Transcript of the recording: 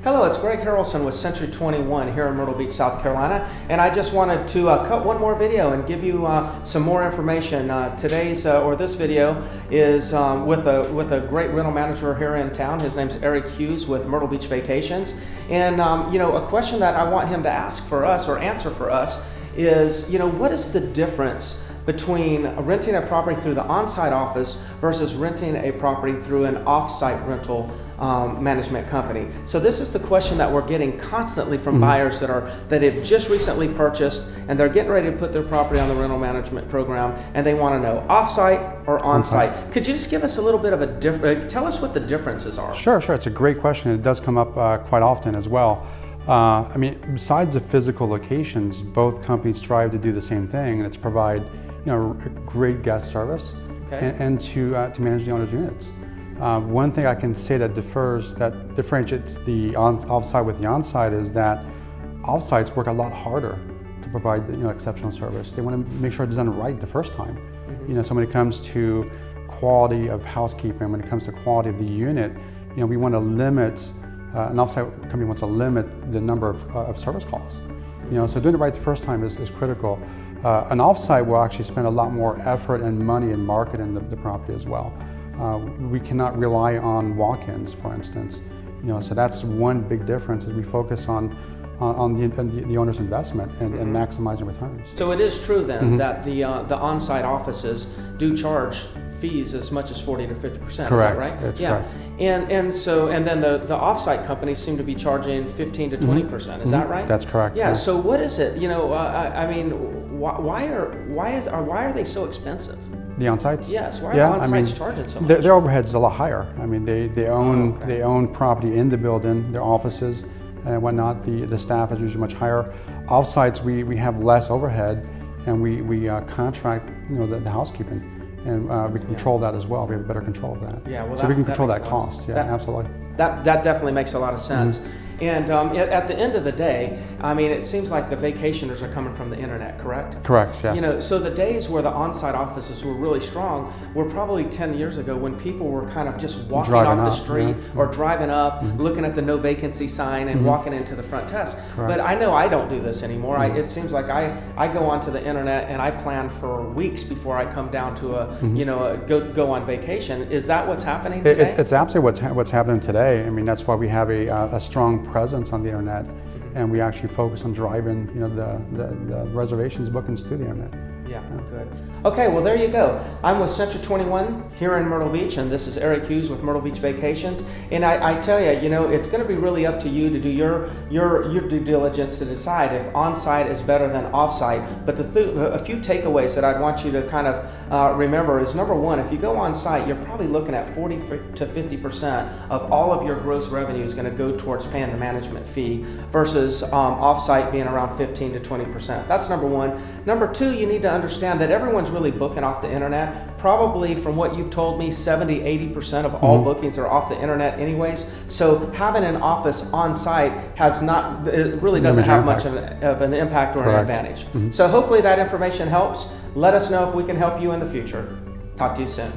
Hello, it's Greg Harrelson with Century 21 here in Myrtle Beach, South Carolina, and I just wanted to cut one more video and give you some more information. This video is with a great rental manager here in town. His name's Eric Hughes with Myrtle Beach Vacations, and a question that I want him to ask for us or answer for us is, what is the difference between renting a property through the on-site office versus renting a property through an off-site rental management company? So this is the question that we're getting constantly from buyers that have just recently purchased and they're getting ready to put their property on the rental management program, and they want to know off-site or on-site. Could you just give us a little bit of tell us what the differences are? Sure. It's a great question. It does come up quite often as well. Besides the physical locations, both companies strive to do the same thing, and it's provide a great guest service and to manage the owner's units. One thing I can say that differentiates the off-site with the on-site is that off-sites work a lot harder to provide exceptional service. They want to make sure it's done right the first time. So when it comes to quality of housekeeping, when it comes to quality of the unit, we want to limit. An off-site company wants to limit the number of service calls. So doing it right the first time is critical. An off-site will actually spend a lot more effort and money in marketing the property as well. We cannot rely on walk-ins, for instance. So that's one big difference, is we focus on the owner's investment and maximizing returns. So it is true then that the on-site offices do charge fees as much as 40 to 50%. Correct. Is that right? That's correct. And then the off-site companies seem to be charging 15 to 20%. Is that right? That's correct. Yeah. So what is it? Why are they so expensive? The on-sites? Yes. Why are on-sites charging so much? Their overhead is a lot higher. They own property in the building, their offices and whatnot. The staff is usually much higher. Off-sites, we have less overhead, and we contract the housekeeping. And we control that as well. We have better control of that. Yeah, well, so we can control that cost. Yeah, absolutely. That definitely makes a lot of sense. And at the end of the day, it seems like the vacationers are coming from the internet, correct? Correct, yeah. So the days where the on-site offices were really strong were probably 10 years ago, when people were kind of just walking off the street or driving up, looking at the no vacancy sign and walking into the front desk. Correct. But I know I don't do this anymore. It seems like I go onto the internet and I plan for weeks before I come down to go on vacation. Is that what's happening today? It's absolutely what's happening today. That's why we have a strong presence on the internet, and we actually focus on driving the reservations bookings to the internet. Yeah, good. Okay, well, there you go. I'm with Century 21 here in Myrtle Beach, and this is Eric Hughes with Myrtle Beach Vacations. And I tell you, it's going to be really up to you to do your due diligence to decide if on-site is better than off-site. But a few takeaways that I'd want you to kind of remember is, number one, if you go on-site, you're probably looking at 40 to 50% of all of your gross revenue is going to go towards paying the management fee, versus off-site being around 15 to 20%. That's number one. Number two, you need to understand that everyone's really booking off the internet. Probably, from what you've told me, 70-80% of all bookings are off the internet anyways. So having an office on site really doesn't have much of an impact or an advantage. So hopefully that information helps. Let us know if we can help you in the future. Talk to you soon.